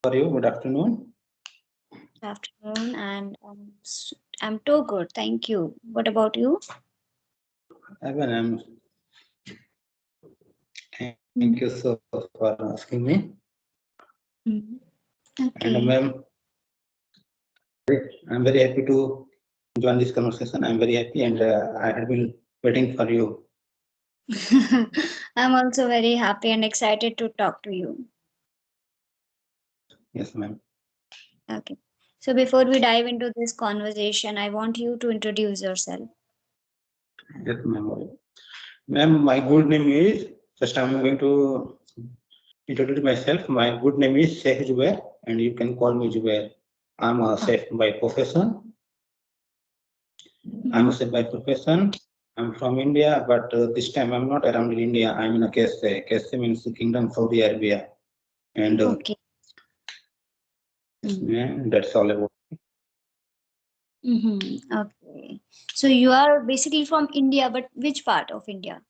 How are you? Good afternoon. Good afternoon, and I'm too good. Thank you. What about you? Evan, thank you Mm. so for asking me. Mm. And Okay. ma'am, I'm very happy to join this conversation. I'm very happy, and I have been waiting for you. I'm also very happy and excited to talk to you. Yes, ma'am. Okay. So before we dive into this conversation, I want you to introduce yourself. Yes, ma'am. Ma'am, my good name is. Just I'm going to introduce myself. My good name is Sheikh Jubair, and you can call me Jubair. I'm a Oh. chef by profession. I'm Mhm. a chef by profession. I'm from India, but this time I'm not around in India. I'm in a KSA. KSA means Kingdom Saudi Arabia. And Okay. yes, Mm. ma'am, that's all about. Okay. So you are basically from India, but which part of India?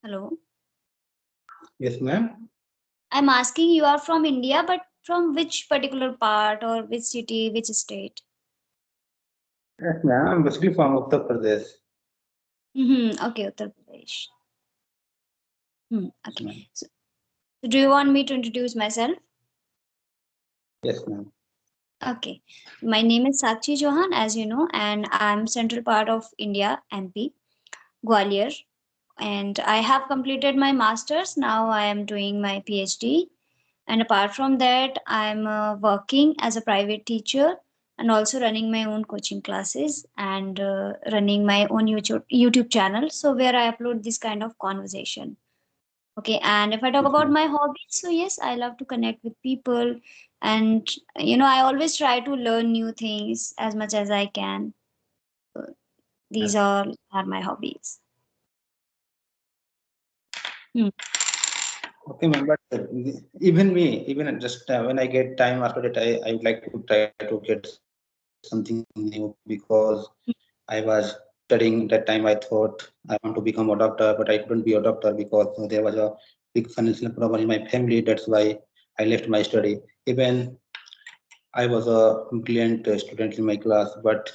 Hello. Yes, ma'am. I'm asking you are from India, but from which particular part or which city, which state? Yes, ma'am. I'm basically from Uttar Pradesh. Okay, Uttar Pradesh. Yes, Okay. ma'am. So do you want me to introduce myself? Yes, ma'am. Okay. My name is Sakshi Johan, as you know, and I'm central part of India, MP, Gwalior. And I have completed my master's. Now I am doing my PhD. And apart from that, I'm working as a private teacher and also running my own coaching classes and running my own YouTube channel. So where I upload this kind of conversation. Okay, and if I talk Yes, about ma'am. my hobbies, so yes, I love to connect with people, and I always try to learn new things as much as I can. These Yes. all are my hobbies. Hmm. Okay, ma'am. But even me, even just when I get time after that, I would like to try to get something new because I was studying that time. I thought I want to become a doctor, but I couldn't be a doctor because there was a big financial problem in my family. That's why I left my study. Even I was a brilliant student in my class, but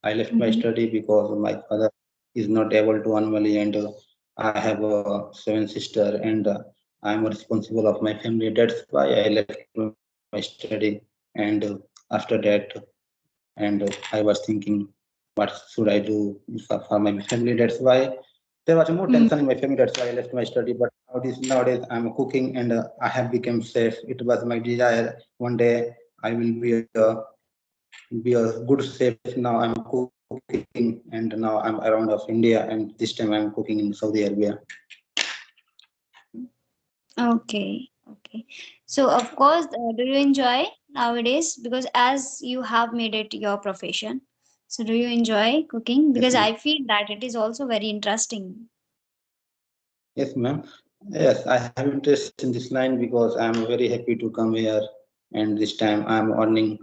I left my Mhm. study because my father is not able to earn money, and I have a seven sister, and I'm responsible of my family. That's why I left my study, and after that, and I was thinking, what should I do for my family? That's why there was more tension in Mm. my family. That's why I left my study. But nowadays I'm cooking, and I have become chef. It was my desire. One day I will be a good chef. Now I'm cooking, and now I'm around of India, and this time I'm cooking in Saudi Arabia. Okay, okay. So of course, do you enjoy nowadays? Because as you have made it your profession, so do you enjoy cooking? Yes, Because ma'am. I feel that it is also very interesting. Yes, ma'am. Yes, I have interest in this line because I'm very happy to come here, and this time I'm earning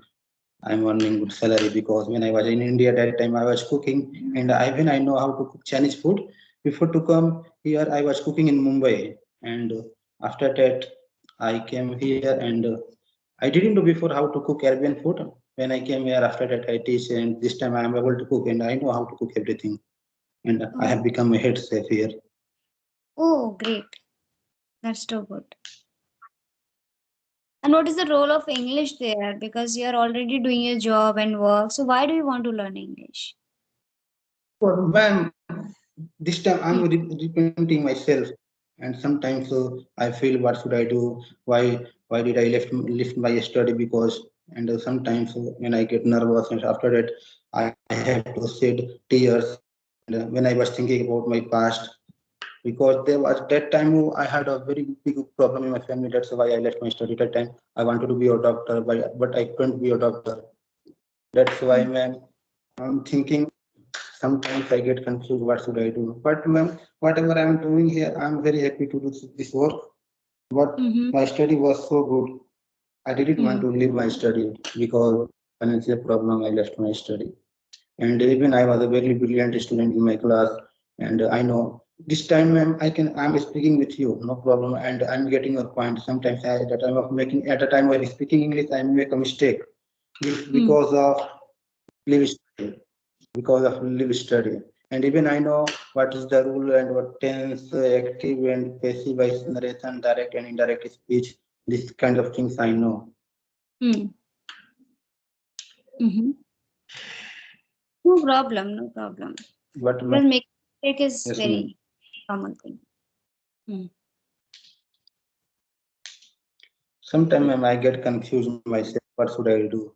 good salary because when I was in India that time I was cooking, and even I know how to cook Chinese food. Before to come here, I was cooking in Mumbai, and after that I came here, and I didn't know before how to cook Arabian food. When I came here, after that I teach, and this time I am able to cook, and I know how to cook everything, and I Oh, have become a head chef here. oh, great. That's too good. And what is the role of English there? Because you're already doing your job and work. So why do you want to learn English? But when this time I'm Hmm. repenting myself, and sometimes I feel what should I do? Why did I lift my study? Because and sometimes when I get nervous, and after that I have to shed tears. And when I was thinking about my past, because there was that time I had a very big problem in my family. That's why I left my study. That time I wanted to be a doctor, but I couldn't be a doctor. That's why, ma'am, I'm thinking. Sometimes I get confused. What should I do? But ma'am, whatever I'm doing here, I'm very happy to do this work. But Mm-hmm. my study was so good. I didn't want Hmm. to leave my study because financial problem. I left my study, and even I was a very brilliant student in my class. And I know this time I'm speaking with you, no problem, and I'm getting your point. Sometimes at the time of making at the time of speaking English, I make a mistake Hmm. because of live study, because of live study. And even I know what is the rule and what tense, active and passive voice narration, direct and indirect speech. This kind of things I know. Hmm. Mm-hmm. No problem, no problem. But Because make mistake is yes, ma'am. very common thing. Hmm. Sometimes ma'am, I get confused myself. What should I do?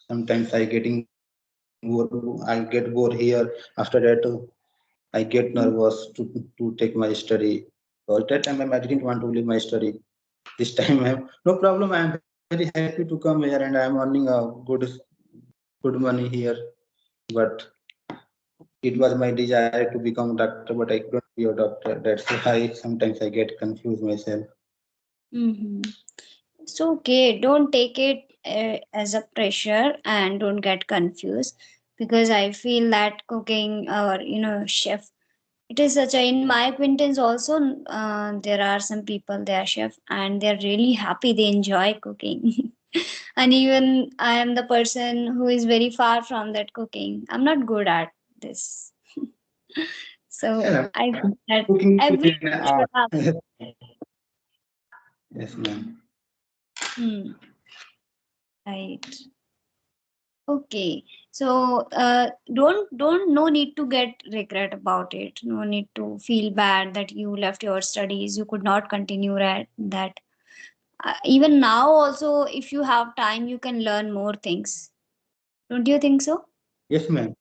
Sometimes I get bored here. After that, I get nervous to take my study. So at that time, ma'am, I didn't want to leave my study. This time, ma'am, no problem. I am very happy to come here and I am earning a good money here. But it was my desire to become a doctor, but I couldn't be a doctor. That's why sometimes I get confused myself. Mm-hmm. It's okay. Don't take it as a pressure and don't get confused because I feel that cooking or chef, it is such a, in my acquaintance also, there are some people, they are chef and they're really happy, they enjoy cooking. And even I am the person who is very far from that cooking. I'm not good at this. So Yeah, I ma'am. feel that Cooking is everyone an art. should have. Yes, ma'am. Hmm, right. Okay. So don't no need to get regret about it. No need to feel bad that you left your studies. You could not continue at that. Even now also, if you have time, you can learn more things. Don't you think so? Yes, ma'am.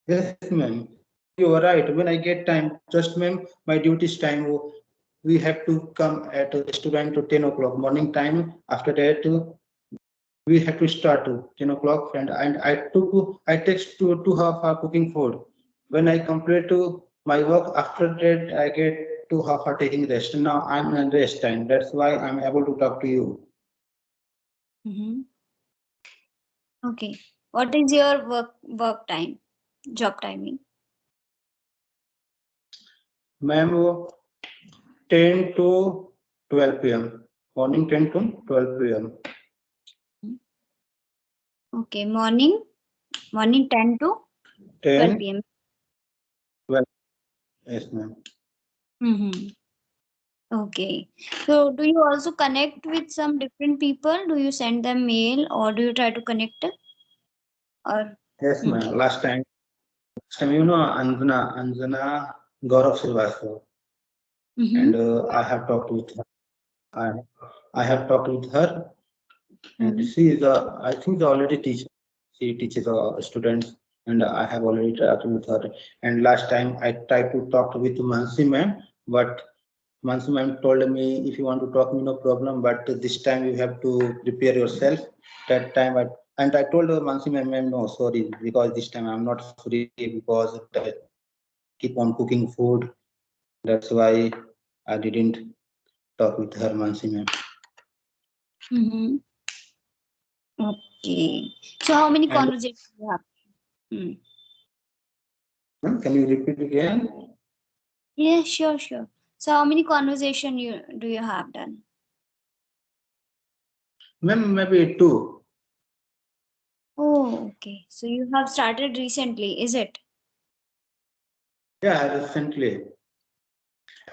Yes, ma'am. You are right. When I get time, just ma'am, my duty is time. We have to come at a restaurant to 10 o'clock morning time. After that, we have to start to 10 o'clock. And I takes 2.5 hour cooking food. When I complete my work, after that, I get 2.5 hour taking rest. Now I'm in rest time. That's why I'm able to talk to you. Mm-hmm. Okay. What is your work time, job timing? Ma'am, 10 to 12 p.m. Morning 10 to 12 p.m. Mhm. Okay, morning 10 to 12 10, p.m. 12. Yes, ma'am. Mm-hmm. Okay. So do you also connect with some different people? Do you send them mail or do you try to connect or Yes, hmm. ma'am. Last time, Anjana Gaurav Srivastava, Mm-hmm. and I have talked with her. I, I have talked with her, and Mm-hmm. she is I think the already teacher. She teaches students, and I have already talked with her. And last time I tried to talk with Mansi ma'am, but Mansi ma'am told me if you want to talk me, no problem, but this time you have to prepare yourself. That time and I told her Mansi ma'am, no, sorry, because this time I'm not free because I keep on cooking food. That's why I didn't talk with her, Mansi ma'am. Mm-hmm. Okay. So how many And conversations you have? Hmm. ma'am, can you repeat again? Yeah, sure, sure. So how many conversation you do you have done? Ma'am, maybe two. Oh, okay. So you have started recently, is it? Yeah, recently.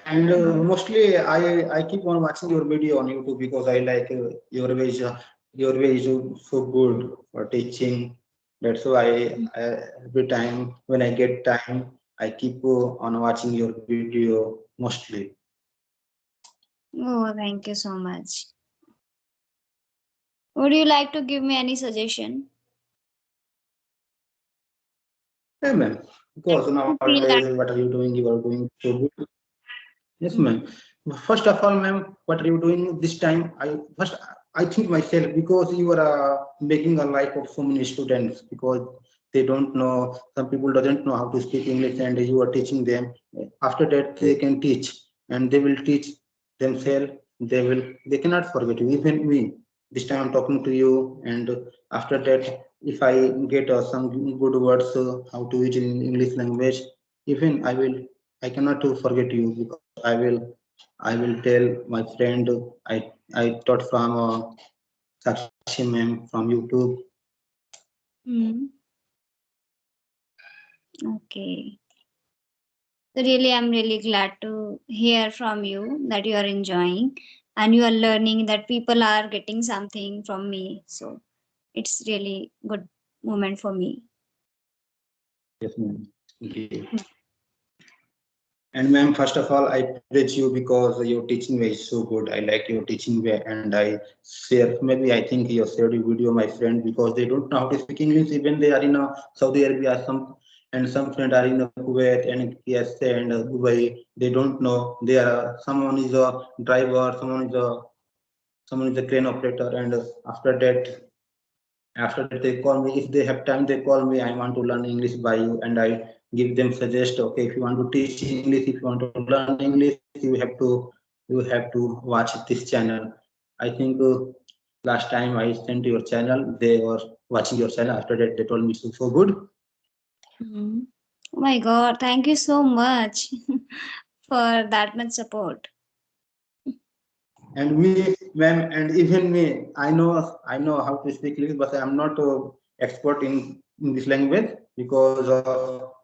And Mm-hmm. mostly I keep on watching your video on YouTube because I like your way is so good for teaching. That's why every time when I get time, I keep on watching your video mostly. Oh, thank you so much. Would you like to give me any suggestion? Yeah, ma'am. Like Because you feel nowadays, that. what are you doing? You are doing so good. Yes, Mm-hmm. ma'am. First of all, ma'am, what are you doing this time? I think myself because you are making a life of so many students because they don't know. Some people doesn't know how to speak English, and you are teaching them. After that, they can teach, and they will teach themselves. They cannot forget you. Even me. This time I'm talking to you, and after that, if I get some good words how to use in English language, even I will I cannot to forget you because I will tell my friend I taught from Sakshi ma'am from YouTube. Hmm. Okay. So really, I'm really glad to hear from you that you are enjoying and you are learning that people are getting something from me. So it's really good moment for me. Yes, ma'am. Okay. Hmm. And ma'am, first of all, I praise you because your teaching way is so good. I like your teaching way, and I share. Maybe I think you shared a video, my friend, because they don't know how to speak English. Even they are in Saudi Arabia, some friend are in Kuwait and KSA and Dubai. They don't know. They are someone is a driver, someone is a crane operator, and after that they call me. If they have time, they call me. I want to learn English by you, and I give them suggest. Okay, if you want to teach English, if you want to learn English, you have to watch this channel. I think last time I sent your channel, they were watching your channel. After that, they told me so good. Hmm. Oh my God, thank you so much for that much support. And me, ma'am, and even me, I know how to speak English, but I'm not expert in this language because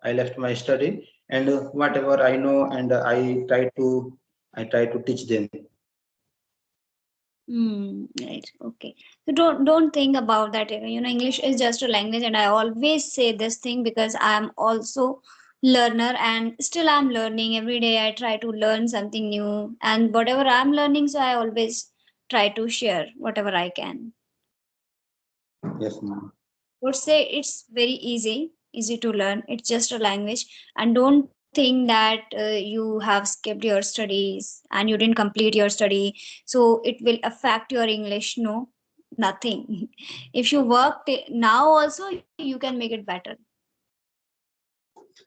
I left my study. And whatever I know, and I try to teach them. Right. Okay. So don't think about that. You know, English is just a language, and I always say this thing because I'm also learner and still I'm learning every day. I try to learn something new, and whatever I'm learning, so I always try to share whatever I can. Yes, ma'am. Would say it's very easy to learn. It's just a language, and don't think that you have skipped your studies and you didn't complete your study, so it will affect your English. No, nothing. If you work now also, you can make it better.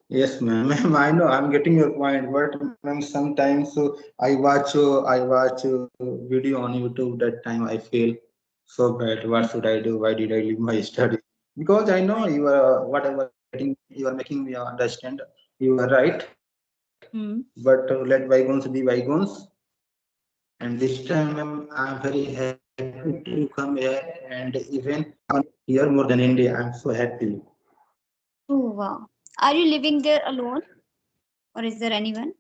Yes, ma'am. Ma'am, I know I'm getting your point, but ma'am, sometimes I watch video on YouTube. That time I feel so bad. What should I do? Why did I leave my study? Because I know you are whatever you are making me understand. You are right, but Hmm. let bygones be bygones. And this time, ma'am, I'm very happy to come here, and even here more than India. I'm so happy. Oh wow, are you living there alone or is there anyone?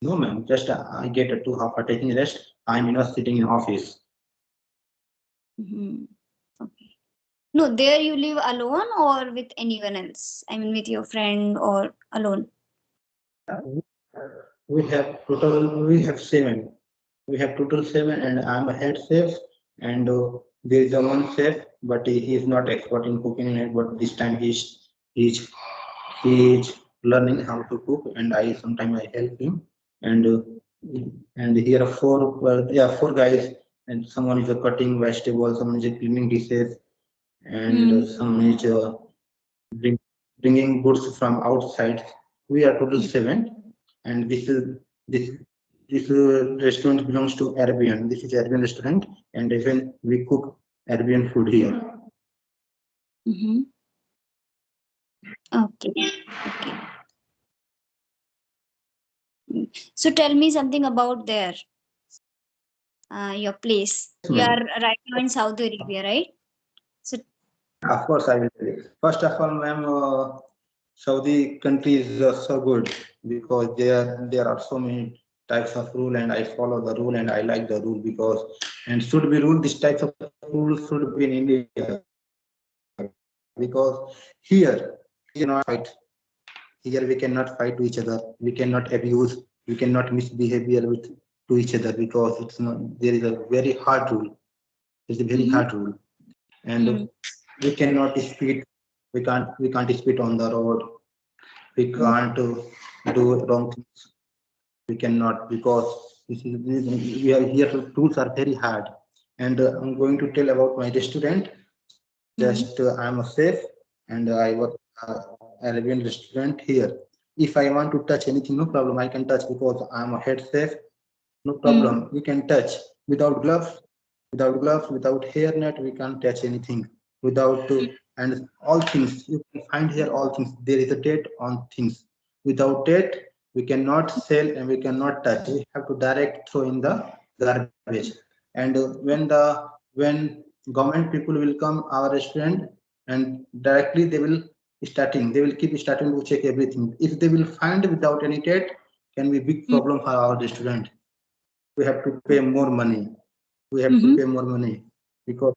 No, ma'am. Just I get a 2 hour taking rest. I'm sitting in office. Hmm. Okay. No, there you live alone or with anyone else? I mean, with your friend or alone? Yeah, we have seven. We have total seven, and I'm a head chef. And there is a one chef, but he is not expert in cooking. But this time he's he's learning how to cook, and I sometimes I help him. And here are four guys, and someone is cutting vegetables, someone is cleaning dishes, and Hmm. someone is bring, bringing goods from outside. We are total seven, and this this restaurant belongs to Arabian. This is Arabian restaurant, and even we cook Arabian food here. Mm-hmm. Okay. Okay. Mm. So tell me something about there, your place. Yes, You are ma'am. right now in Saudi Arabia, right? So, Of course, I will tell you. First of all, ma'am, Saudi country is so good because there are so many types of rule, and I follow the rule, and I like the rule because and should be rule. This types of rules should be in India because here we cannot fight. Here we cannot fight to each other. We cannot abuse. We cannot misbehavior with to each other because it's not. There is a very hard rule. It's a very hard mm-hmm. rule, and Mm-hmm. we cannot speed. We can't speed on the road. We can't do wrong things. We cannot because we are here. Tools are very hard, and I'm going to tell about my restaurant. Just I'm a chef, and I work Arabian restaurant here. If I want to touch anything, no problem. I can touch because I'm a head chef. No Mm-hmm. problem. We can touch without gloves, without hairnet. We can't touch anything without. and all things you can find here. All things, there is a date on things. Without date we cannot sell and we cannot touch. We have to direct throw in the garbage. And when government people will come our restaurant, and directly they will keep starting to check everything. If they will find without any date, can be big Mm. problem for our restaurant. We have to pay more money. We have to Mm-hmm. pay more money because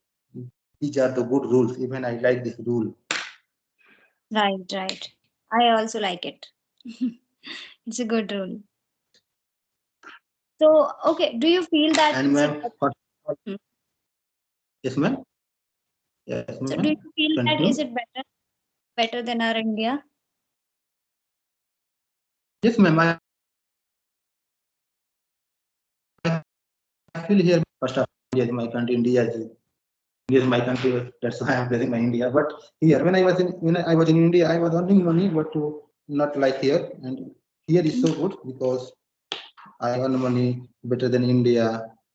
these are the good rules. Even I like this rule. Right, right. I also like it. It's a good rule. So, okay, do you feel that And is ma'am, it hmm. yes ma'am, yes So ma'am, do you feel that continue. is it better than our India? Yes ma'am, I feel here first of all, India is my country. India is my country. That's why I'm praising my India. But here, when I was in India, I was earning money, but not like here. And here is Mm. so good because I earn money better than India.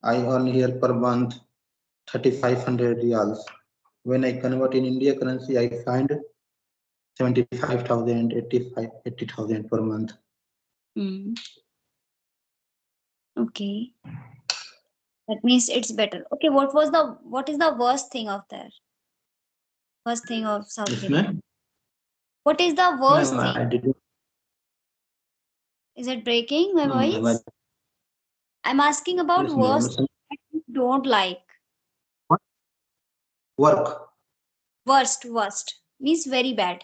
I earn here per month 3,500 riyals. When I convert in India currency, I find 75,000, 80,000 per month. Mm. Okay, that means it's better. Okay, what is the worst thing of there? Worst thing of Saudi Yes, Arabia? ma'am. What is the Ma'am, worst thing? I didn't. Is it breaking my No, ma'am. voice? I'm asking about Yes, ma'am. worst that you don't like. What? Work. Worst means very bad.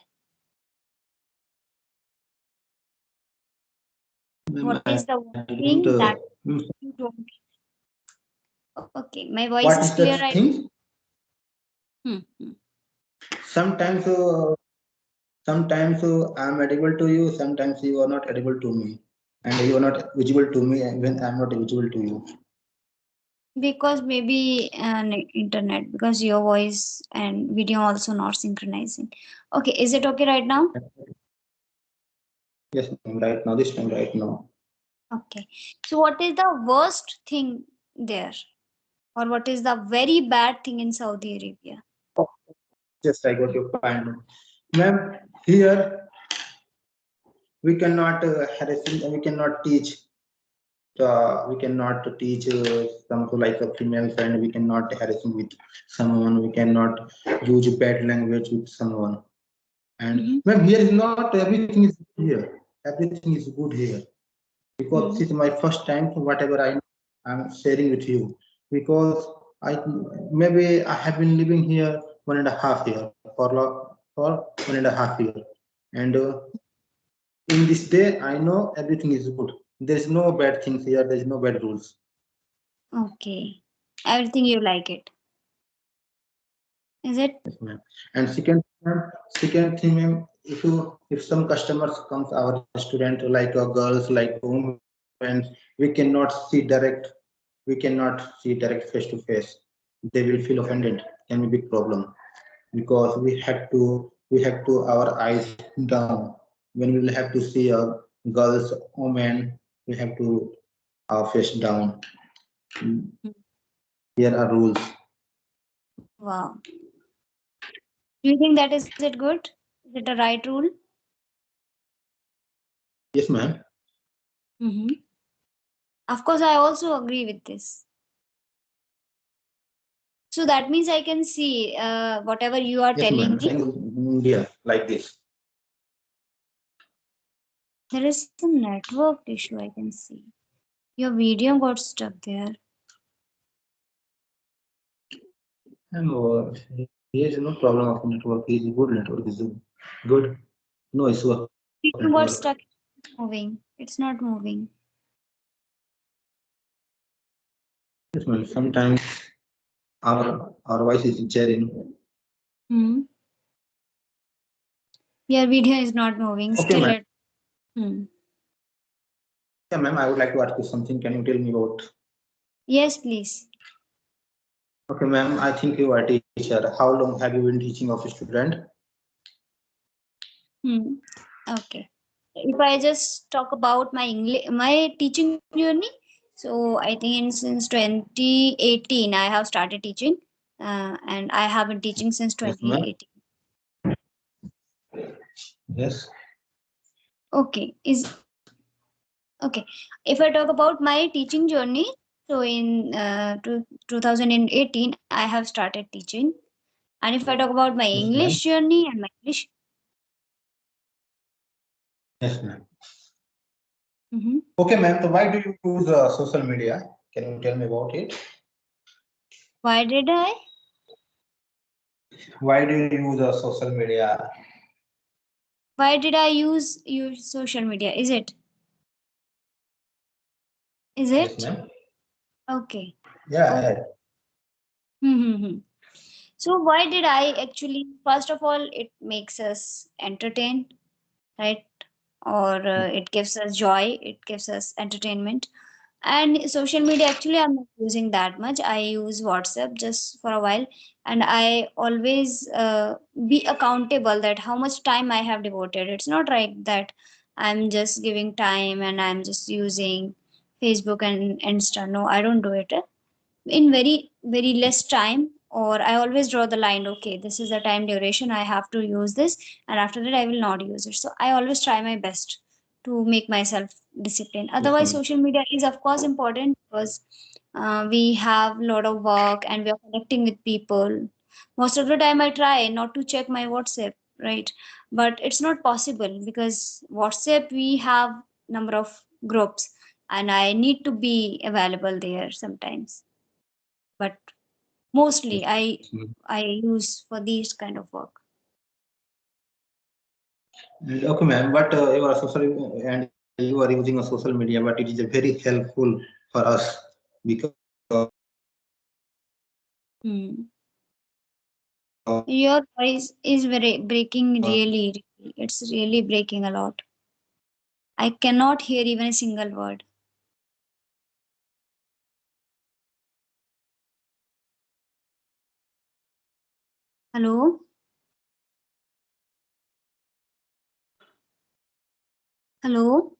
Ma'am, What is I the didn't. thing that Mm, you don't? Okay, my voice what is is that clear right? thing? Hmm. Hmm. Sometimes, sometimes I'm audible to you. Sometimes you are not audible to me, and you are not visible to me when I'm not visible to you. Because maybe an internet, because your voice and video also not synchronizing. Okay, is it okay right now? Yes, ma'am. Right now, this time, right now. Okay. So what is the worst thing there? Or what is the very bad thing in Saudi Arabia? Oh, just I got your point, ma'am. Here we cannot harassing. We cannot teach we cannot teach some to like a female friend. We cannot harassing with someone. We cannot use bad language with someone. And Mm-hmm. ma'am, here is not everything is here. Everything is good here because this is my first time. So whatever I'm sharing with you because I maybe I have been living here 1.5 year for 1.5 year, and in this day I know everything is good. There is no bad things here. There is no bad rules. Okay. Everything you like it. Is it? Yes, ma'am. And second thing, ma'am, if some customers comes our restaurant like girls, like women, we cannot see direct. We cannot see direct face to face. They will feel offended. Can be big problem because we have to our eyes down when we will have to see a girls, women. We have to our face down. Here are rules. Wow. Do you think that is it good? Is it a right rule? Yes, ma'am. Mm-hmm. Of course, I also agree with this. So that means I can see whatever you are Yes, ma'am. telling me. Saying in India like this. There is some network issue I can see. Your video got stuck there. And here is no problem of network. Is good network. Is good. No issue of network. Video got stuck. Moving. It's not moving. Yes, ma'am. Sometimes our voice is sharing. Hmm. Your video is not moving. Okay, Still ma'am. it. Hmm. Yeah, ma'am. I would like to ask you something. Can you tell me about? Yes, please. Okay, ma'am. I think you are a teacher. How long have you been teaching of a student? Hmm. Okay. If I just talk about my English, my teaching journey, so I think since 2018 I have started teaching, and I have been teaching since Yes, ma'am. 2018. Yes. Okay, is okay. If I talk about my teaching journey, so in 2018, I have started teaching. And if I talk about my Yes, ma'am. English journey and my English, Yes, ma'am. Mhm. Okay, ma'am. So why do you use social media? Can you tell me about it? Why did I? Why do you use social media? Why did I use social media? Is it? Is Yes, it? ma'am. Okay. Yeah, Okay. yeah. Mm-hmm. So why did I actually? First of all, it makes us entertain, right? Or it gives us joy. It gives us entertainment. And social media, actually, I'm not using that much. I use WhatsApp just for a while, and I always be accountable that how much time I have devoted. It's not like that I'm just giving time and I'm just using Facebook and Insta. No, I don't do it in very less time, or I always draw the line. Okay, this is the time duration I have to use this, and after that I will not use it. So I always try my best to make myself disciplined. Yes, Otherwise, ma'am. social media is of course important because we have a lot of work and we are connecting with people. Most of the time I try not to check my WhatsApp, right? But it's not possible because WhatsApp we have number of groups, and I need to be available there sometimes. But mostly Yes, ma'am. I use for these kind of work. Okay, ma'am. But you are social and you are using a social media, but it is a very helpful for us because Hmm. Your voice is very breaking really. It's really breaking a lot. I cannot hear even a single word. Hello? Hello?